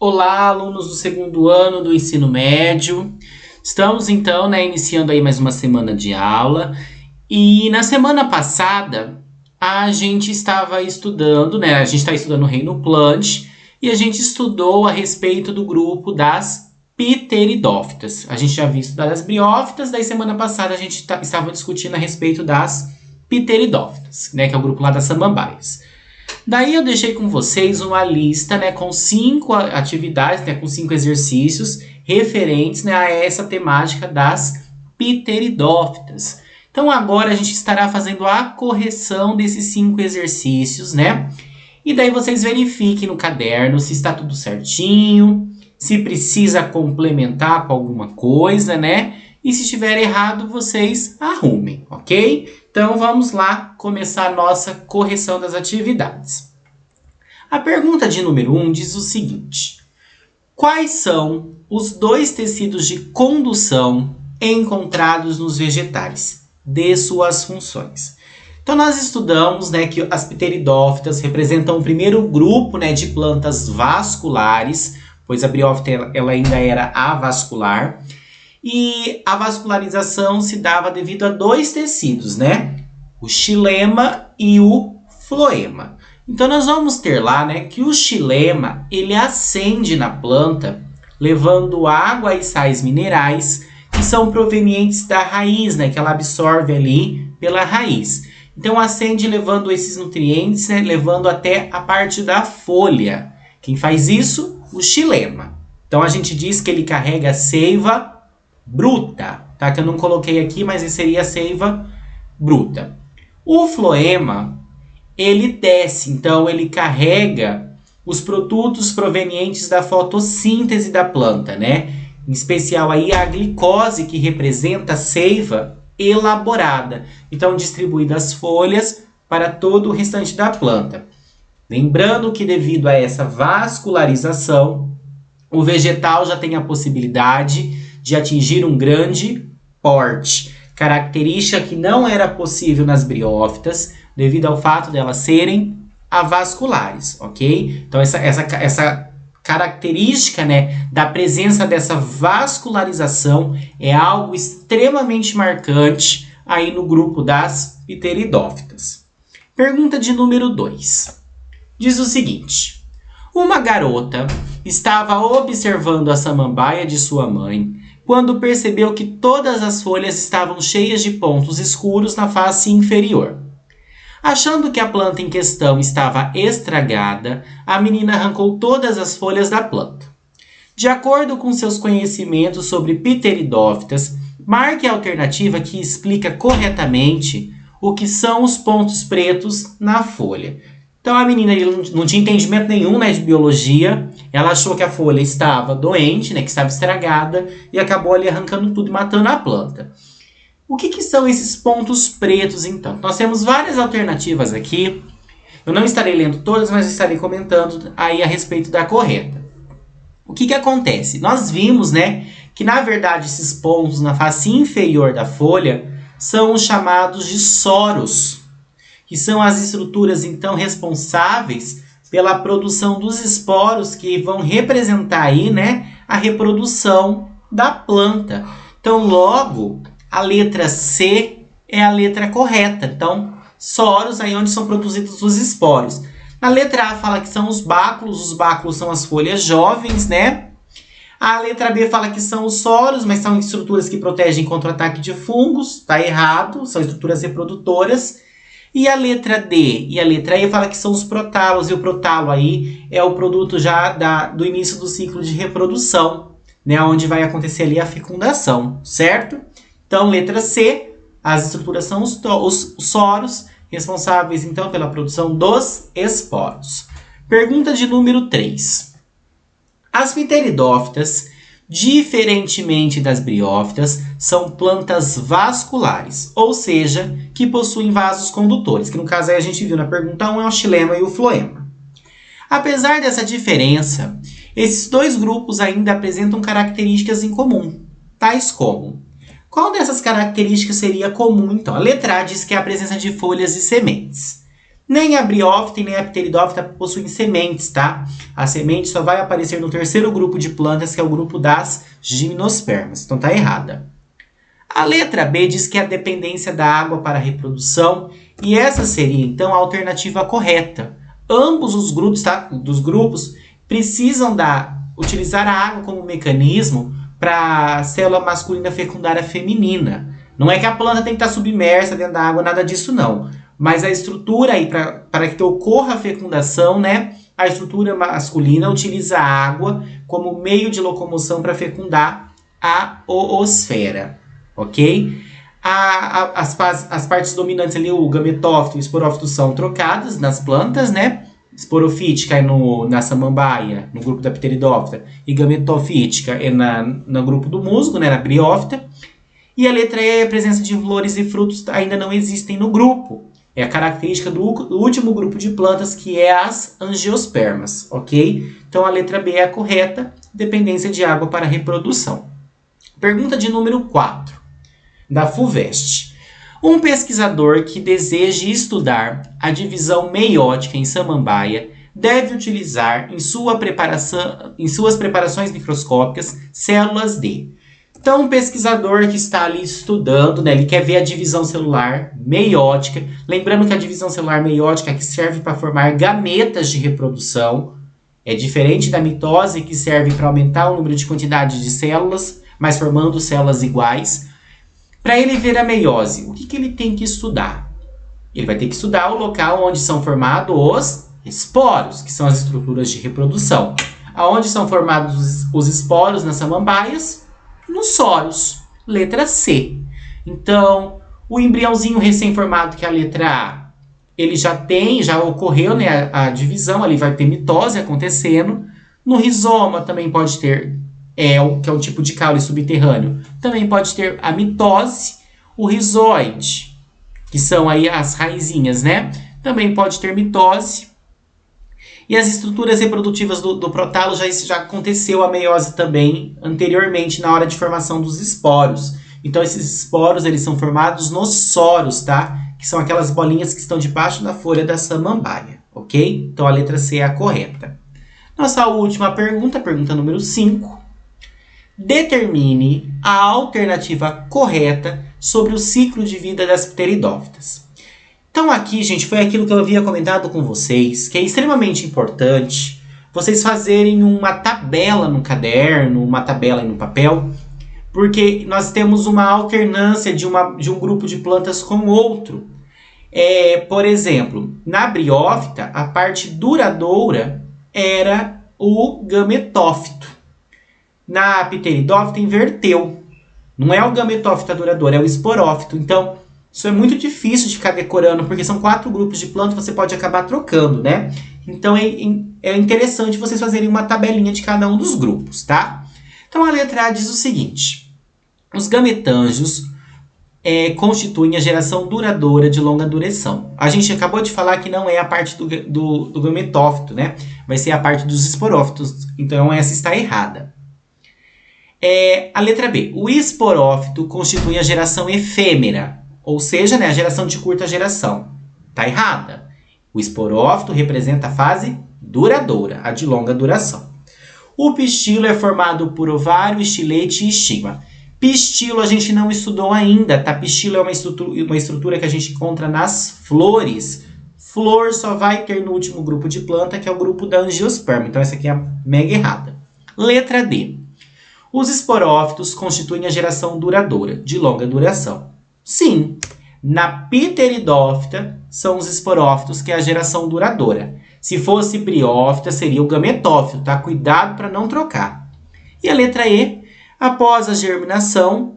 Olá, alunos do segundo ano do ensino médio. Estamos então, iniciando aí mais uma semana de aula. E na semana passada a gente estava estudando, a gente está estudando o reino Plant e a gente estudou a respeito do grupo das pteridófitas. A gente já havia estudado as briófitas, daí semana passada a gente estava discutindo a respeito das pteridófitas, que é o grupo lá das samambaias. Daí eu deixei com vocês uma lista, com 5 atividades, com 5 exercícios referentes, a essa temática das pteridófitas. Então agora a gente estará fazendo a correção desses 5 exercícios, E daí vocês verifiquem no caderno se está tudo certinho, se precisa complementar com alguma coisa, E se estiver errado, vocês arrumem, ok? Então vamos lá começar a nossa correção das atividades. A pergunta de número 1 diz o seguinte: quais são os 2 tecidos de condução encontrados nos vegetais? Dê suas funções. Então nós estudamos que as pteridófitas representam o primeiro grupo de plantas vasculares, pois a briófita ela ainda era avascular. E a vascularização se dava devido a 2 tecidos, o xilema e o floema. Então nós vamos ter lá que o xilema ele ascende na planta levando água e sais minerais que são provenientes da raiz, que ela absorve ali pela raiz. Então ascende levando esses nutrientes, levando até a parte da folha. Quem faz isso? O xilema. Então a gente diz que ele carrega seiva bruta, tá? Que eu não coloquei aqui, mas seria a seiva bruta. O floema, ele desce, então ele carrega os produtos provenientes da fotossíntese da planta, Em especial aí a glicose, que representa a seiva elaborada. Então distribui das folhas para todo o restante da planta. Lembrando que devido a essa vascularização, o vegetal já tem a possibilidade de atingir um grande porte, característica que não era possível nas briófitas, devido ao fato de elas serem avasculares, ok? Então essa característica da presença dessa vascularização é algo extremamente marcante aí no grupo das pteridófitas. Pergunta de número 2. Diz o seguinte: uma garota estava observando a samambaia de sua mãe quando percebeu que todas as folhas estavam cheias de pontos escuros na face inferior. Achando que a planta em questão estava estragada, a menina arrancou todas as folhas da planta. De acordo com seus conhecimentos sobre pteridófitas, marque a alternativa que explica corretamente o que são os pontos pretos na folha. Então a menina não tinha entendimento nenhum de biologia, ela achou que a folha estava doente, que estava estragada, e acabou ali arrancando tudo e matando a planta. O que são esses pontos pretos então? Nós temos várias alternativas aqui, eu não estarei lendo todas, mas estarei comentando aí a respeito da correta. O que acontece? Nós vimos que na verdade esses pontos na face inferior da folha são os chamados de soros, que são as estruturas, então, responsáveis pela produção dos esporos que vão representar aí, a reprodução da planta. Então, logo, a letra C é a letra correta. Então, soros, aí onde são produzidos os esporos. Na letra A fala que são os báculos são as folhas jovens, A letra B fala que são os soros, mas são estruturas que protegem contra o ataque de fungos. Está errado, são estruturas reprodutoras. E a letra D e a letra E fala que são os protálos, e o protalo aí é o produto já do início do ciclo de reprodução, onde vai acontecer ali a fecundação, certo? Então, letra C, as estruturas são os soros, responsáveis então pela produção dos esporos. Pergunta de número 3. As pteridófitas, diferentemente das briófitas, são plantas vasculares, ou seja, que possuem vasos condutores, que no caso aí a gente viu na pergunta 1 é o xilema e o floema. Apesar dessa diferença, esses 2 grupos ainda apresentam características em comum, tais como: qual dessas características seria comum então? A letra A diz que é a presença de folhas e sementes. Nem a briófita e nem a pteridófita possuem sementes, tá? A semente só vai aparecer no terceiro grupo de plantas, que é o grupo das gimnospermas. Então tá errada. A letra B diz que é a dependência da água para a reprodução, e essa seria então a alternativa correta. Ambos os grupos, tá? Dos grupos precisam utilizar a água como mecanismo para a célula masculina fecundar a feminina. Não é que a planta tem que estar submersa dentro da água, nada disso não. Mas a estrutura aí, para que ocorra a fecundação, né? A estrutura masculina utiliza a água como meio de locomoção para fecundar a oosfera, ok? As partes dominantes ali, o gametófito e o esporófito, são trocadas nas plantas, né? Esporofítica é na samambaia, no grupo da pteridófita, e gametofítica é no grupo do musgo, né? Na briófita. E a letra E, a presença de flores e frutos ainda não existem no grupo. É a característica do último grupo de plantas, que é as angiospermas, ok? Então a letra B é a correta, dependência de água para a reprodução. Pergunta de número 4, da FUVEST. Um pesquisador que deseje estudar a divisão meiótica em samambaia deve utilizar em suas preparações microscópicas células de... Então, um pesquisador que está ali estudando, né, ele quer ver a divisão celular meiótica. Lembrando que a divisão celular meiótica é que serve para formar gametas de reprodução. É diferente da mitose, que serve para aumentar o número de quantidade de células, mas formando células iguais. Para ele ver a meiose, o que ele tem que estudar? Ele vai ter que estudar o local onde são formados os esporos, que são as estruturas de reprodução. Aonde são formados os esporos nas samambaias? Nos soros, letra C. Então, o embriãozinho recém-formado, que é a letra A, ele já ocorreu, né, a divisão, ali vai ter mitose acontecendo. No rizoma também pode ter, que é um tipo de caule subterrâneo, também pode ter a mitose. O rizóide, que são aí as raizinhas, né, também pode ter mitose. E as estruturas reprodutivas do protalo já aconteceu a meiose também anteriormente, na hora de formação dos esporos. Então esses esporos, eles são formados nos soros, tá? Que são aquelas bolinhas que estão debaixo da folha da samambaia, ok? Então a letra C é a correta. Nossa última pergunta, pergunta número 5. Determine a alternativa correta sobre o ciclo de vida das pteridófitas. Então aqui, gente, foi aquilo que eu havia comentado com vocês, que é extremamente importante vocês fazerem uma tabela no caderno, uma tabela no papel, porque nós temos uma alternância de um grupo de plantas com outro. Por exemplo, na briófita, a parte duradoura era o gametófito. Na pteridófita, inverteu. Não é o gametófita duradouro, é o esporófito. Então, isso é muito difícil de ficar decorando, porque são 4 grupos de plantas, você pode acabar trocando, né? Então, é interessante vocês fazerem uma tabelinha de cada um dos grupos, tá? Então, a letra A diz o seguinte. Os gametângios constituem a geração duradoura de longa duração. A gente acabou de falar que não é a parte do gametófito, né? Vai ser a parte dos esporófitos. Então, essa está errada. A letra B. O esporófito constitui a geração efêmera. Ou seja, né, a geração de curta geração. Está errada. O esporófito representa a fase duradoura, a de longa duração. O pistilo é formado por ovário, estilete e estigma. Pistilo a gente não estudou ainda, tá? Pistilo é uma estrutura que a gente encontra nas flores. Flor só vai ter no último grupo de planta, que é o grupo da angiosperma. Então essa aqui é mega errada. Letra D. Os esporófitos constituem a geração duradoura, de longa duração. Sim, na pteridófita são os esporófitos, que é a geração duradoura. Se fosse briófita, seria o gametófito, tá? Cuidado para não trocar. E a letra E, após a germinação,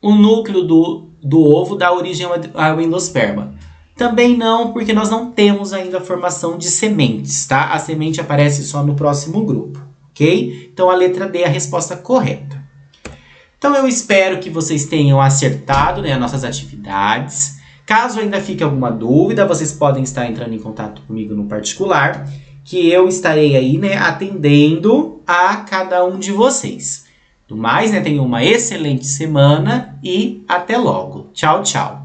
o núcleo do ovo dá origem ao endosperma. Também não, porque nós não temos ainda a formação de sementes, tá? A semente aparece só no próximo grupo, ok? Então a letra D é a resposta correta. Então eu espero que vocês tenham acertado, né, as nossas atividades. Caso ainda fique alguma dúvida, vocês podem estar entrando em contato comigo no particular, que eu estarei aí, né, atendendo a cada um de vocês. Do mais, né, tenham uma excelente semana e até logo. Tchau, tchau.